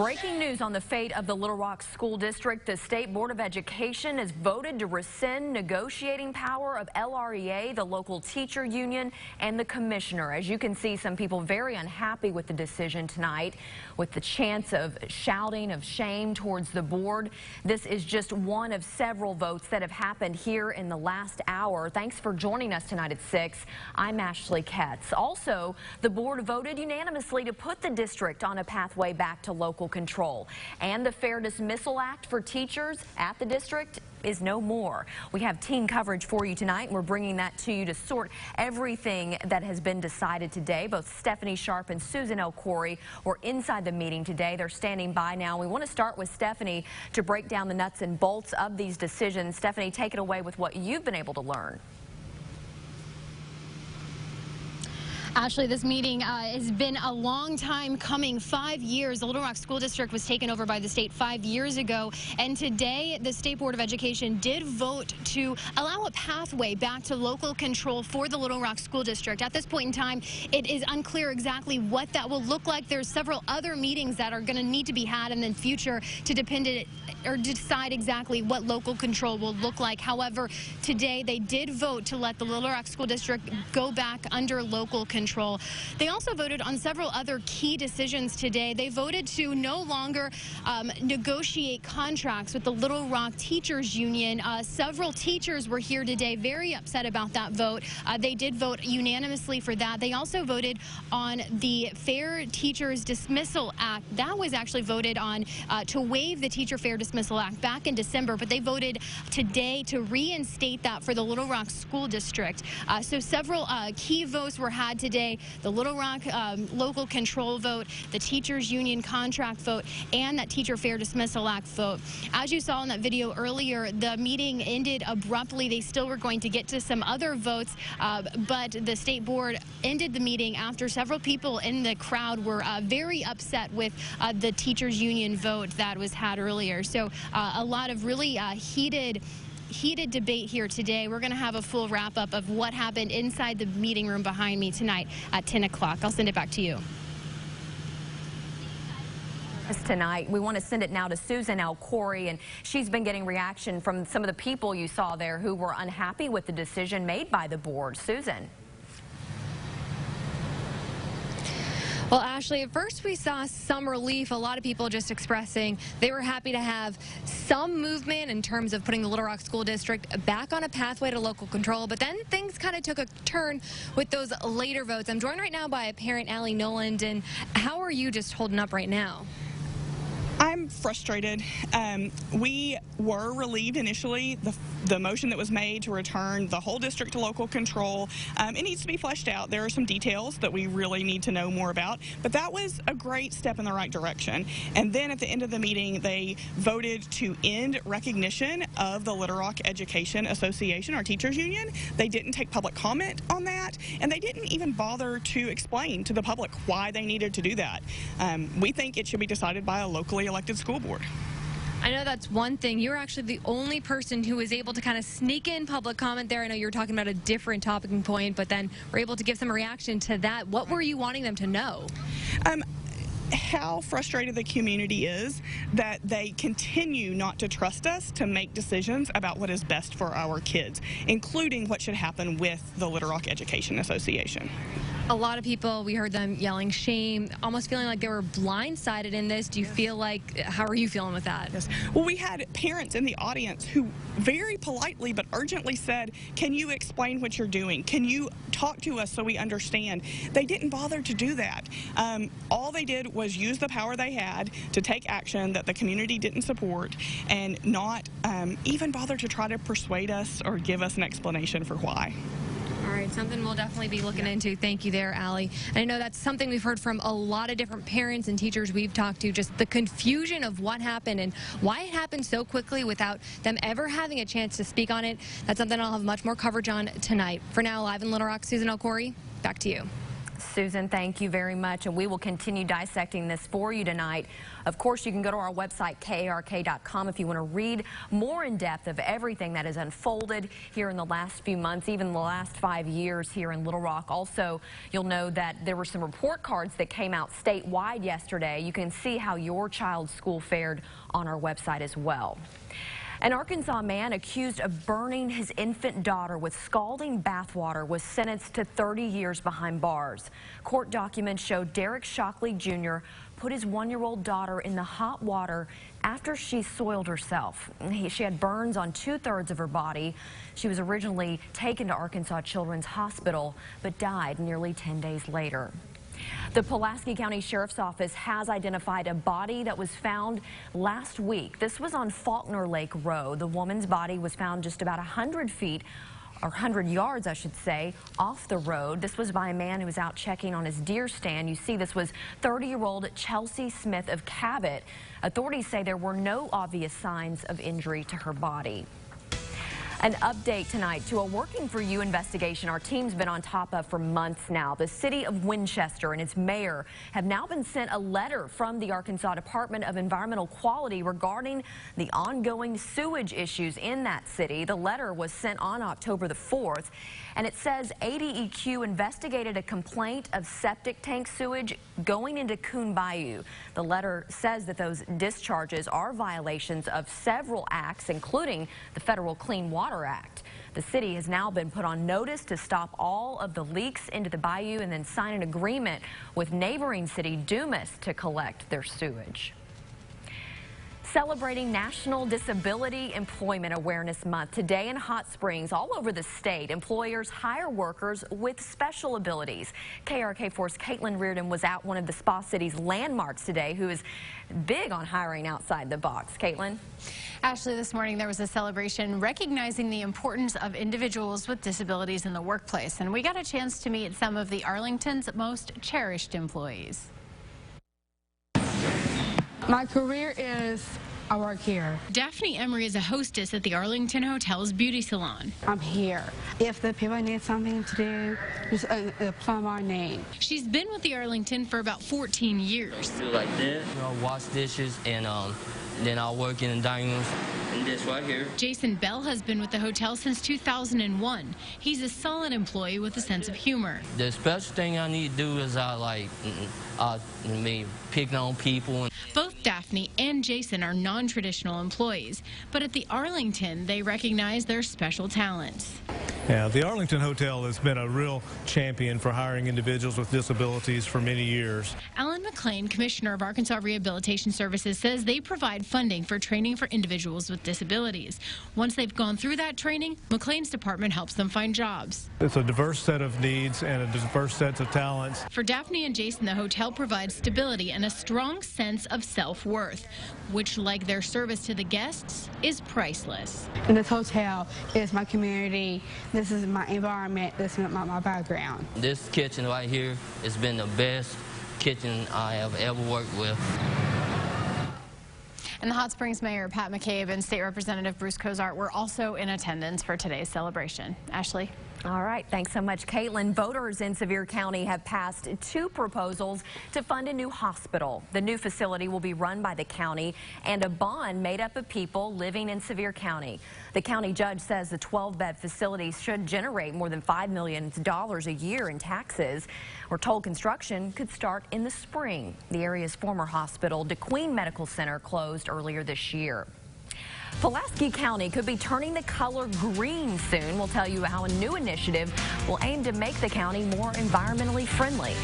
Breaking news on the fate of the Little Rock School District. The State Board of Education has voted to rescind negotiating power of LREA, the local teacher union, and the commissioner. As you can see, some people very unhappy with the decision tonight, with the chance of shouting of shame towards the board. This is just one of several votes that have happened here in the last hour. Thanks for joining us tonight at 6. I'm Ashley Ketz. Also, the board voted unanimously to put the district on a pathway back to local control. And the Fair Dismissal Act for teachers at the district is no more. We have team coverage for you tonight, and we're bringing that to you to sort everything that has been decided today. Both Stephanie Sharp and Susan L. Corey were inside the meeting today. They're standing by now. We want to start with Stephanie to break down the nuts and bolts of these decisions. Stephanie, take it away with what you've been able to learn. Ashley, this meeting has been a long time coming. 5 years. The Little Rock School District was taken over by the state 5 years ago, and today the State Board of Education did vote to allow a pathway back to local control for the Little Rock School District. At this point in time, it is unclear exactly what that will look like. There's several other meetings that are going to need to be had in the future to decide exactly what local control will look like. However, today they did vote to let the Little Rock School District go back under local control. They also voted on several other key decisions today. They voted to no longer negotiate contracts with the Little Rock Teachers Union. Several teachers were here today very upset about that vote. They did vote unanimously for that. They also voted on the Fair Teachers Dismissal Act. That was actually voted on to waive the Teacher Fair Dismissal Act back in December, but they voted today to reinstate that for the Little Rock School District. So several key votes were had today. The Little Rock local control vote, the Teachers Union contract vote, and that Teacher Fair Dismissal Act vote. As you saw in that video earlier, the meeting ended abruptly. They still were going to get to some other votes, but the state board ended the meeting after several people in the crowd were very upset with the Teachers Union vote that was had earlier. So a lot of really heated debate here today. We're going to have a full wrap-up of what happened inside the meeting room behind me tonight at 10 o'clock. I'll send it back to you. Tonight, we want to send it now to Susan L. Corey, and she's been getting reaction from some of the people you saw there who were unhappy with the decision made by the board. Susan. Well, Ashley, at first we saw some relief. A lot of people just expressing they were happy to have some movement in terms of putting the Little Rock School District back on a pathway to local control. But then things kind of took a turn with those later votes. I'm joined right now by a parent, Allie Noland. And how are you just holding up right now? I'm frustrated. We were relieved initially. The motion that was made to return the whole district to local control, it needs to be fleshed out. There are some details that we really need to know more about, but that was a great step in the right direction. And then at the end of the meeting, they voted to end recognition of the Little Rock Education Association, our teachers union. They didn't take public comment on that, and they didn't even bother to explain to the public why they needed to do that. We think it should be decided by a locally elected school board. I know that's one thing. You're actually the only person who was able to kind of sneak in public comment there. I know you were talking about a different topic and point, but then were able to give some reaction to that. What were you wanting them to know? How frustrated the community is that they continue not to trust us to make decisions about what is best for our kids, including what should happen with the Little Rock Education Association. A lot of people, we heard them yelling shame, almost feeling like they were blindsided in this. Do you feel like, how are you feeling with that? Yes. Well, we had parents in the audience who very politely but urgently said, can you explain what you're doing? Can you talk to us so we understand? They didn't bother to do that. All they did was use the power they had to take action that the community didn't support and not even bother to try to persuade us or give us an explanation for why. All right, something we'll definitely be looking into. Thank you there, Allie. And I know that's something we've heard from a lot of different parents and teachers we've talked to, just the confusion of what happened and why it happened so quickly without them ever having a chance to speak on it. That's something I'll have much more coverage on tonight. For now, live in Little Rock, Susan L. Corey, back to you. Susan, thank you very much, and we will continue dissecting this for you tonight. Of course, you can go to our website, KARK.com, if you want to read more in depth of everything that has unfolded here in the last few months, even the last 5 years here in Little Rock. Also, you'll know that there were some report cards that came out statewide yesterday. You can see how your child's school fared on our website as well. An Arkansas man accused of burning his infant daughter with scalding bathwater was sentenced to 30 years behind bars. Court documents show Derek Shockley Jr. put his 1-year-old daughter in the hot water after she soiled herself. She had burns on 2/3 of her body. She was originally taken to Arkansas Children's Hospital but died nearly 10 days later. The Pulaski County Sheriff's Office has identified a body that was found last week. This was on Faulkner Lake Road. The woman's body was found just about 100 feet, or 100 yards, I should say, off the road. This was by a man who was out checking on his deer stand. You see, this was 30-year-old Chelsea Smith of Cabot. Authorities say there were no obvious signs of injury to her body. An update tonight to a Working For You investigation our team's been on top of for months now. The city of Winchester and its mayor have now been sent a letter from the Arkansas Department of Environmental Quality regarding the ongoing sewage issues in that city. The letter was sent on October the 4th, and it says ADEQ investigated a complaint of septic tank sewage going into Coon Bayou. The letter says that those discharges are violations of several acts, including the Federal Clean Water Act. The city has now been put on notice to stop all of the leaks into the bayou and then sign an agreement with neighboring city Dumas to collect their sewage. Celebrating National Disability Employment Awareness Month today in Hot Springs, all over the state, employers hire workers with special abilities. KRK4's Caitlin Reardon was at one of the Spa City's landmarks today, who is big on hiring outside the box. Caitlin? Ashley, this morning there was a celebration recognizing the importance of individuals with disabilities in the workplace, and we got a chance to meet some of the Arlington's most cherished employees. My career is I work here. Daphne Emery is a hostess at the Arlington Hotel's beauty salon. I'm here. If the people need something to do, just apply my name. She's been with the Arlington for about 14 years. Do like this. I'll wash dishes and then I'll work in the dining room. And this right here. Jason Bell has been with the hotel since 2001. He's a solid employee with a sense of humor. The special thing I need to do is me picking on people. Both Daphne and Jason are non-traditional employees, but at the Arlington, they recognize their special talents. Yeah, the Arlington Hotel has been a real champion for hiring individuals with disabilities for many years. Alan McLean, Commissioner of Arkansas Rehabilitation Services, says they provide funding for training for individuals with disabilities. Once they've gone through that training, McLean's department helps them find jobs. It's a diverse set of needs and a diverse set of talents. For Daphne and Jason, the hotel provides stability and a strong sense of self-worth, which, like their service to the guests, is priceless. And this hotel is my community. This is my environment. This is my background. This kitchen right here has been the best kitchen I have ever worked with. And the Hot Springs Mayor Pat McCabe and State Representative Bruce Cozart were also in attendance for today's celebration. Ashley? All right, thanks so much, Caitlin. Voters in Sevier County have passed 2 proposals to fund a new hospital. The new facility will be run by the county and a bond made up of people living in Sevier County. The county judge says the 12-bed facility should generate more than $5 million a year in taxes. We're told construction could start in the spring. The area's former hospital, DeQueen Medical Center, closed earlier this year. Pulaski County could be turning the color green soon. We'll tell you how a new initiative will aim to make the county more environmentally friendly.